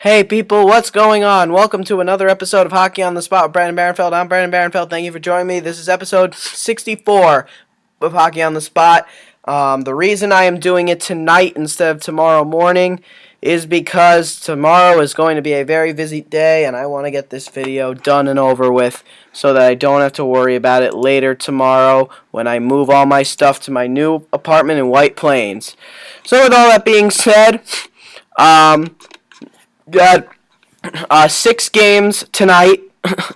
Hey people, what's going on? Welcome to another episode of Hockey on the Spot with Brandon Barenfeld. I'm Brandon Barenfeld. Thank you for joining me. This is episode 64 of Hockey on the Spot. The reason I am doing it tonight instead of tomorrow morning is because tomorrow is going to be a very busy day and I want to get this video done and over with so that I don't have to worry about it later tomorrow when I move all my stuff to my new apartment in White Plains. So with all that being said, got 6 games tonight,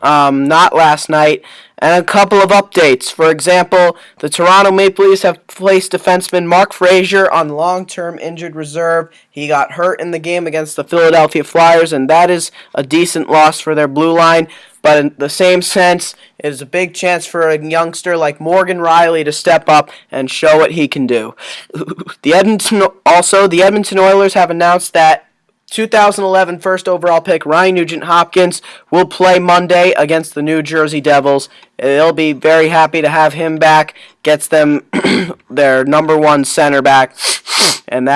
not last night, and a couple of updates. For example, the Toronto Maple Leafs have placed defenseman Mark Frazier on long-term injured reserve. He got hurt in the game against the Philadelphia Flyers, and that is a decent loss for their blue line. But in the same sense, it is a big chance for a youngster like Morgan Rielly to step up and show what he can do. The Edmonton Oilers have announced that 2011 first overall pick Ryan Nugent-Hopkins will play Monday against the New Jersey Devils. They'll be very happy to have him back. Gets them their number one center back, and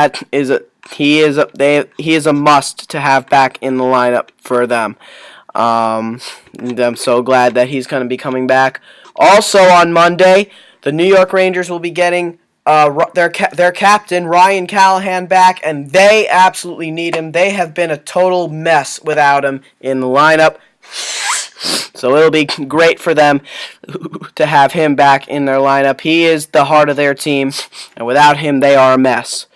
he is a must to have back in the lineup for them. I'm so glad that he's going to be coming back. Also on Monday, the New York Rangers will be getting their captain, Ryan Callahan, back, and they absolutely need him. They have been a total mess without him in the lineup. So it'll be great for them to have him back in their lineup. He is the heart of their team, and without him, they are a mess.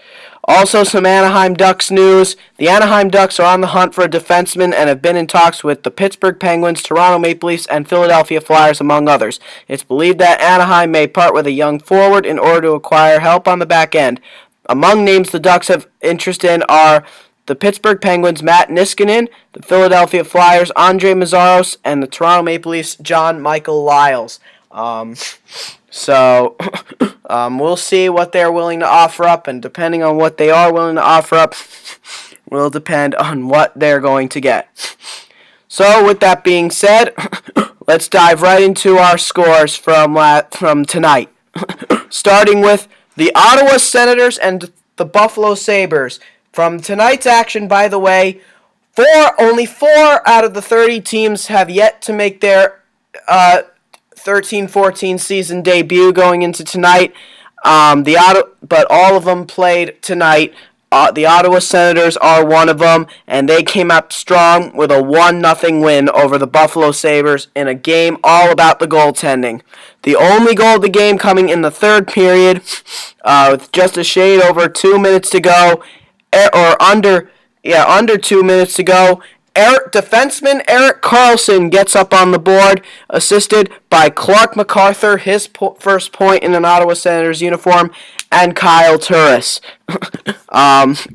Also, some Anaheim Ducks news. The Anaheim Ducks are on the hunt for a defenseman and have been in talks with the Pittsburgh Penguins, Toronto Maple Leafs, and Philadelphia Flyers, among others. It's believed that Anaheim may part with a young forward in order to acquire help on the back end. Among names the Ducks have interest in are the Pittsburgh Penguins' Matt Niskanen, the Philadelphia Flyers' Andre Meszaros, and the Toronto Maple Leafs' John Michael Liles. So we'll see what they're willing to offer up, and depending on what they are willing to offer up will depend on what they're going to get. So with that being said, let's dive right into our scores from tonight. Starting with the Ottawa Senators and the Buffalo Sabres. From tonight's action, by the way, only 4 out of the 30 teams have yet to make their 13-14 season debut going into tonight. But all of them played tonight. The Ottawa Senators are one of them, and they came up strong with a 1-0 win over the Buffalo Sabres in a game all about the goaltending. The only goal of the game coming in the third period, with just a shade over 2 minutes to go, under 2 minutes to go. Defenseman Erik Karlsson gets up on the board, assisted by Clark MacArthur, his first point in an Ottawa Senators uniform, and Kyle Turris.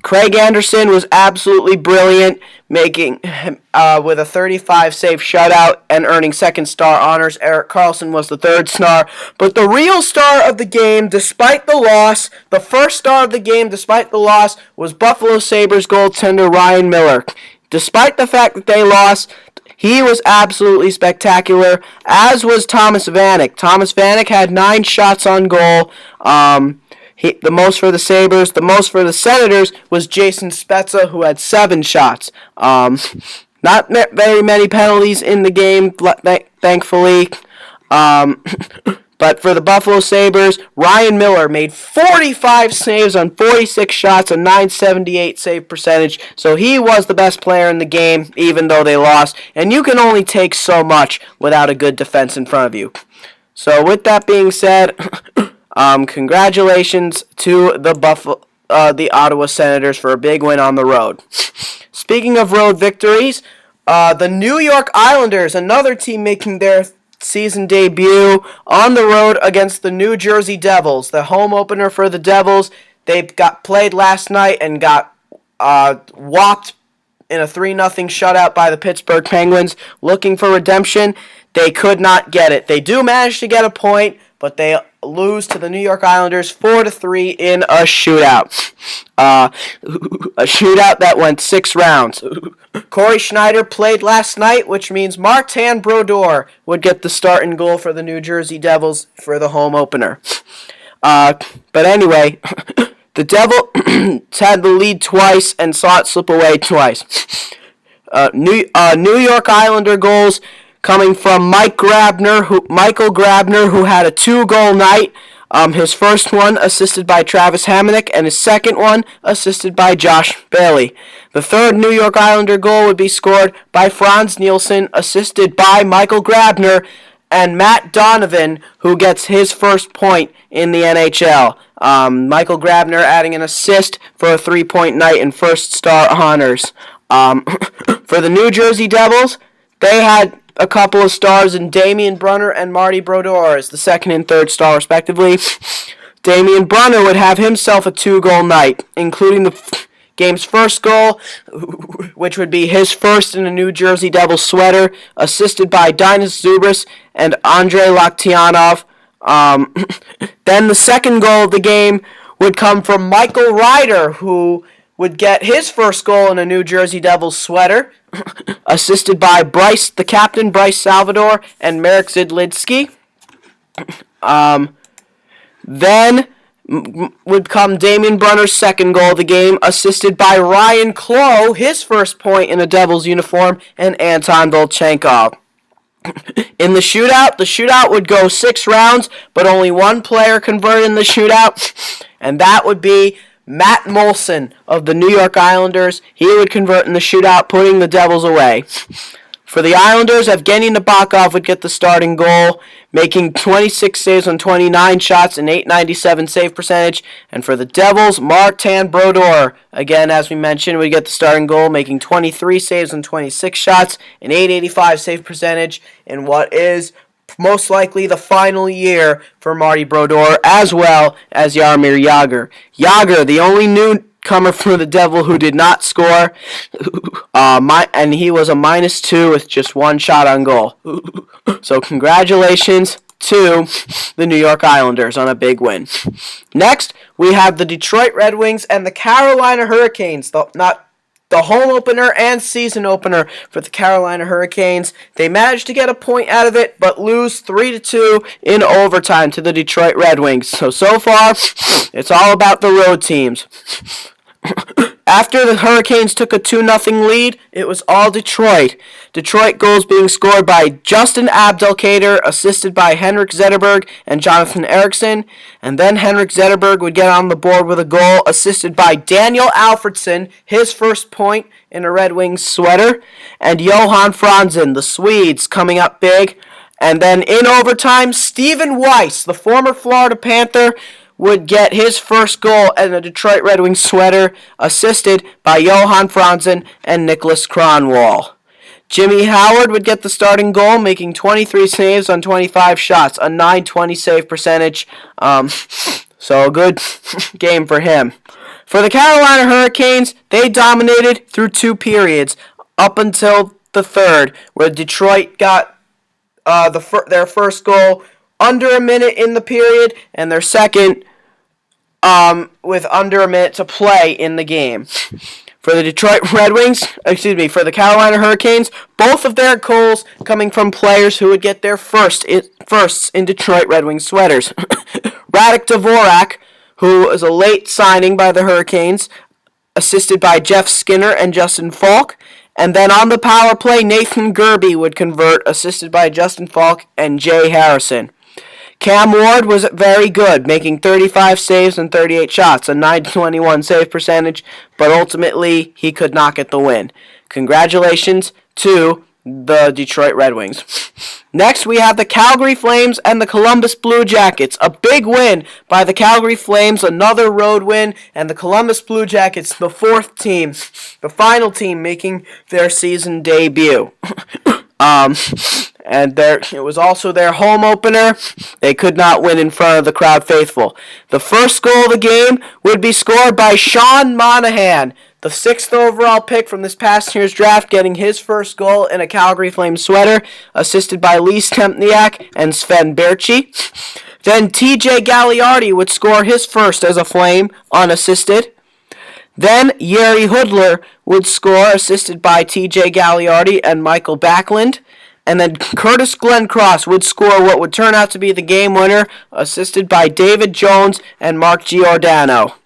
Craig Anderson was absolutely brilliant, making with a 35-save shutout and earning second star honors. Erik Karlsson was the third star, but the real star of the game, despite the loss, the first star of the game, despite the loss, was Buffalo Sabres goaltender Ryan Miller. Despite the fact that they lost, he was absolutely spectacular, as was Thomas Vanek. Thomas Vanek had 9 shots on goal. The most for the Sabres. The most for the Senators was Jason Spezza, who had 7 shots. Not very many penalties in the game, thankfully. But for the Buffalo Sabres, Ryan Miller made 45 saves on 46 shots, a .978 save percentage. So he was the best player in the game, even though they lost. And you can only take so much without a good defense in front of you. So with that being said, congratulations to the Ottawa Senators for a big win on the road. Speaking of road victories, the New York Islanders, another team making their season debut on the road against the New Jersey Devils. The home opener for the Devils. They got played last night and got whopped in a 3-0 shutout by the Pittsburgh Penguins. Looking for redemption, they could not get it. They do manage to get a point, but they lose to the New York Islanders 4-3 in a shootout. A shootout that went 6 rounds. Corey Schneider played last night, which means Martin Brodeur would get the start and goal for the New Jersey Devils for the home opener. But anyway, the Devils had the lead twice and saw it slip away twice. New York Islander goals coming from Michael Grabner, who had a 2-goal night. His first one assisted by Travis Hamonic, and his second one assisted by Josh Bailey. The third New York Islander goal would be scored by Franz Nielsen, assisted by Michael Grabner, and Matt Donovan, who gets his first point in the NHL. Michael Grabner adding an assist for a 3-point night in first star honors. For the New Jersey Devils, they had a couple of stars in Damian Brunner and Marty Brodeur as the second and third star, respectively. Damian Brunner would have himself a 2-goal night, including the game's first goal, which would be his first in a New Jersey Devils sweater, assisted by Dinas Zubris and Andrei Laktianov. Then the second goal of the game would come from Michael Ryder, who would get his first goal in a New Jersey Devils sweater, assisted by the captain, Bryce Salvador, and Marek Zidlidsky. Then would come Damian Brunner's second goal of the game, assisted by Ryan Clough, his first point in a Devils uniform, and Anton Volchenkov. In the shootout would go 6 rounds, but only one player converted in the shootout, and that would be Matt Molson of the New York Islanders. He would convert in the shootout, putting the Devils away. For the Islanders, Evgeny Nabokov would get the starting goal, making 26 saves on 29 shots and .897 save percentage. And for the Devils, Martin Brodeur, again, as we mentioned, would get the starting goal, making 23 saves on 26 shots and .885 save percentage in what is most likely the final year for Marty Brodeur, as well as Jaromir Jagr. Jagr, the only newcomer for the Devil who did not score, and he was a -2 with just 1 shot on goal. So congratulations to the New York Islanders on a big win. Next, we have the Detroit Red Wings and the Carolina Hurricanes, the home opener and season opener for the Carolina Hurricanes. They managed to get a point out of it, but lose 3-2 in overtime to the Detroit Red Wings. So far, it's all about the road teams. After the Hurricanes took a 2-0 lead, it was all Detroit. Detroit goals being scored by Justin Abdelkader, assisted by Henrik Zetterberg and Jonathan Eriksson. And then Henrik Zetterberg would get on the board with a goal, assisted by Daniel Alfredsson, his first point in a Red Wings sweater. And Johan Franzen, the Swedes, coming up big. And then in overtime, Stephen Weiss, the former Florida Panther, would get his first goal in a Detroit Red Wings sweater, assisted by Johan Franzen and Nicholas Kronwall. Jimmy Howard would get the starting goal, making 23 saves on 25 shots, a .920 save percentage. So a good game for him. For the Carolina Hurricanes, they dominated through 2 periods, up until the third, where Detroit got their first goal under a minute in the period, and their second with under a minute to play in the game. For the for the Carolina Hurricanes, both of their goals coming from players who would get their firsts in Detroit Red Wings sweaters. Radek Dvorak, who is a late signing by the Hurricanes, assisted by Jeff Skinner and Justin Falk. And then on the power play, Nathan Gerbe would convert, assisted by Justin Falk and Jay Harrison. Cam Ward was very good, making 35 saves and 38 shots, a .921 save percentage, but ultimately he could not get the win. Congratulations to the Detroit Red Wings. Next, we have the Calgary Flames and the Columbus Blue Jackets. A big win by the Calgary Flames, another road win, and the Columbus Blue Jackets, the fourth team, the final team making their season debut. And it was also their home opener. They could not win in front of the crowd faithful. The first goal of the game would be scored by Sean Monahan, the 6th overall pick from this past year's draft, getting his first goal in a Calgary Flames sweater, assisted by Lee Stempniak and Sven Berchi. Then TJ Gagliardi would score his first as a Flame, unassisted. Then Jiri Hudler would score, assisted by TJ Gagliardi and Michael Backlund. And then Curtis Glencross would score what would turn out to be the game winner, assisted by David Jones and Mark Giordano.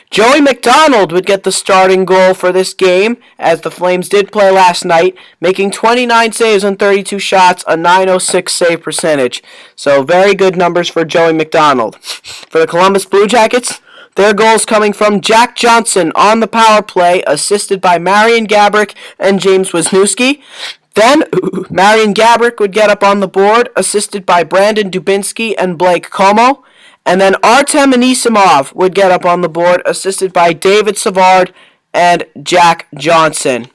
Joey McDonald would get the starting goal for this game, as the Flames did play last night, making 29 saves on 32 shots, a .906 save percentage. So very good numbers for Joey McDonald. For the Columbus Blue Jackets, their goals coming from Jack Johnson on the power play, assisted by Marian Gaborik and James Wisniewski. Then, Marian Gaborik would get up on the board, assisted by Brandon Dubinsky and Blake Como. And then Artem Anisimov would get up on the board, assisted by David Savard and Jack Johnson.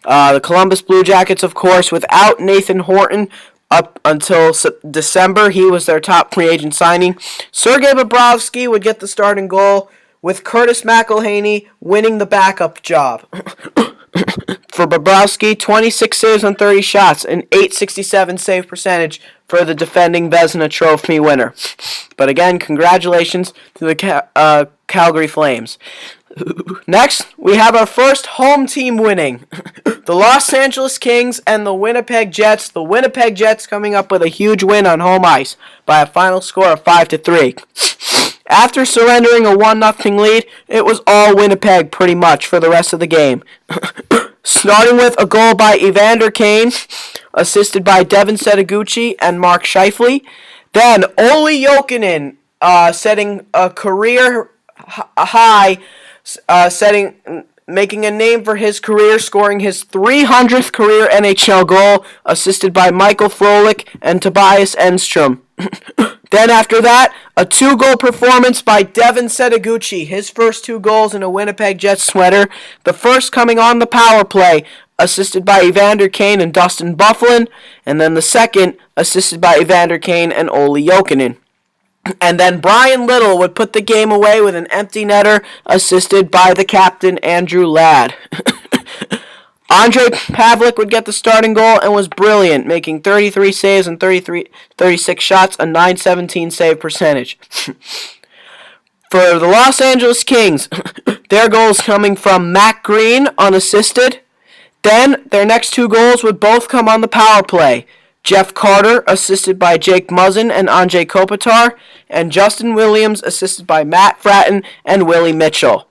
The Columbus Blue Jackets, of course, without Nathan Horton up until December. He was their top free agent signing. Sergei Bobrovsky would get the starting goal, with Curtis McElhaney winning the backup job. For Bobrovsky, 26 saves on 30 shots, an .867 save percentage for the defending Vezina Trophy winner. But again, congratulations to the Calgary Flames. Next, we have our first home team winning. The Los Angeles Kings and the Winnipeg Jets. The Winnipeg Jets coming up with a huge win on home ice by a final score of 5-3. After surrendering a 1-0 lead, it was all Winnipeg pretty much for the rest of the game. Starting with a goal by Evander Kane, assisted by Devin Setoguchi and Mark Scheifele. Then Olli Jokinen setting a career high, making a name for his career, scoring his 300th career NHL goal, assisted by Michael Frolik and Tobias Enstrom. Then after that, a 2-goal performance by Devin Setoguchi, his first 2 goals in a Winnipeg Jets sweater. The first coming on the power play, assisted by Evander Kane and Dustin Byfuglien, and then the second, assisted by Evander Kane and Olli Jokinen. And then Brian Little would put the game away with an empty netter, assisted by the captain, Andrew Ladd. Andre Pavlik would get the starting goal and was brilliant, making 33 saves and 36 shots, a .917 save percentage. For the Los Angeles Kings, their goals coming from Matt Green, unassisted. Then their next 2 goals would both come on the power play. Jeff Carter, assisted by Jake Muzzin and Anze Kopitar, and Justin Williams, assisted by Matt Fratton and Willie Mitchell.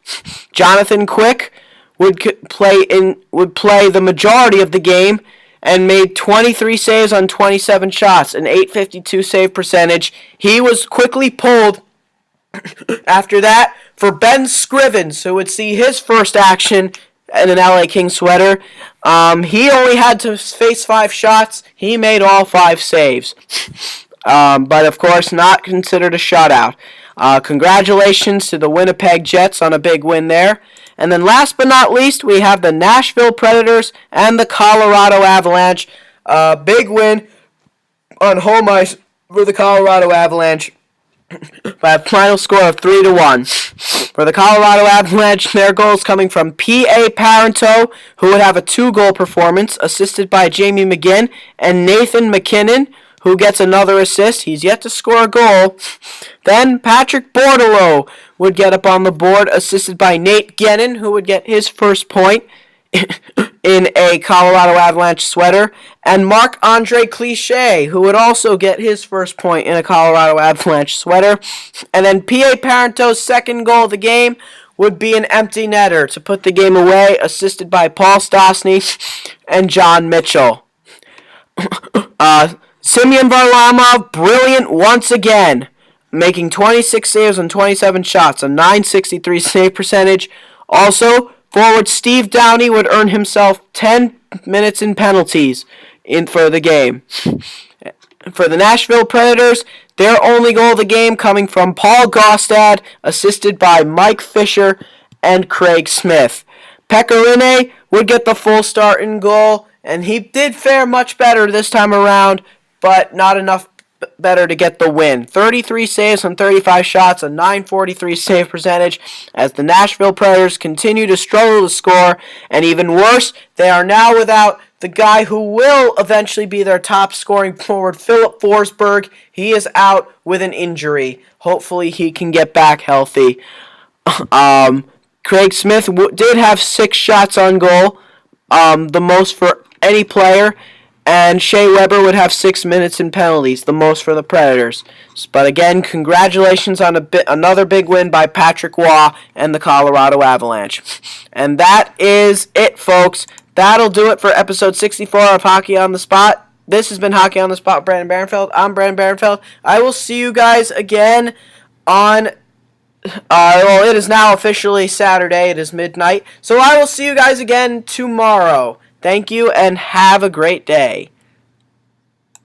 Jonathan Quick would play the majority of the game and made 23 saves on 27 shots, an .852 save percentage. He was quickly pulled after that for Ben Scrivens, who would see his first action in an LA Kings sweater. He only had to face 5 shots. He made all 5 saves. But of course, not considered a shutout. Congratulations to the Winnipeg Jets on a big win there. And then last but not least, we have the Nashville Predators and the Colorado Avalanche. Big win on home ice for the Colorado Avalanche by a final score of 3-1. For the Colorado Avalanche, their goals coming from P.A. Parenteau, who would have a 2-goal performance, assisted by Jamie McGinn, and Nathan MacKinnon, who gets another assist. He's yet to score a goal. Then Patrick Bordeleau would get up on the board, assisted by Nate Gennin, who would get his first point in a Colorado Avalanche sweater, and Marc-Andre Clichet, who would also get his first point in a Colorado Avalanche sweater. And then P.A. Parenteau's second goal of the game would be an empty netter to put the game away, assisted by Paul Stastny and John Mitchell. Semyon Varlamov, brilliant once again, making 26 saves on 27 shots, a .963 save percentage. Also, forward Steve Downey would earn himself 10 minutes in penalties for the game. For the Nashville Predators, their only goal of the game coming from Paul Gaustad, assisted by Mike Fisher and Craig Smith. Pekka Rinne would get the full start in goal, and he did fare much better this time around, but not enough better to get the win. 33 saves on 35 shots, a .943 save percentage, as the Nashville Predators continue to struggle to score, and even worse, they are now without the guy who will eventually be their top scoring forward, Philip Forsberg. He is out with an injury. Hopefully he can get back healthy. Craig Smith did have 6 shots on goal, the most for any player, and Shea Weber would have 6 minutes in penalties, the most for the Predators. But again, congratulations on another big win by Patrick Waugh and the Colorado Avalanche. And that is it, folks. That'll do it for episode 64 of Hockey on the Spot. This has been Hockey on the Spot with Brandon Barenfeld. I'm Brandon Barenfeld. I will see you guys again on... well, it is now officially Saturday. It is midnight. So I will see you guys again tomorrow. Thank you, and have a great day.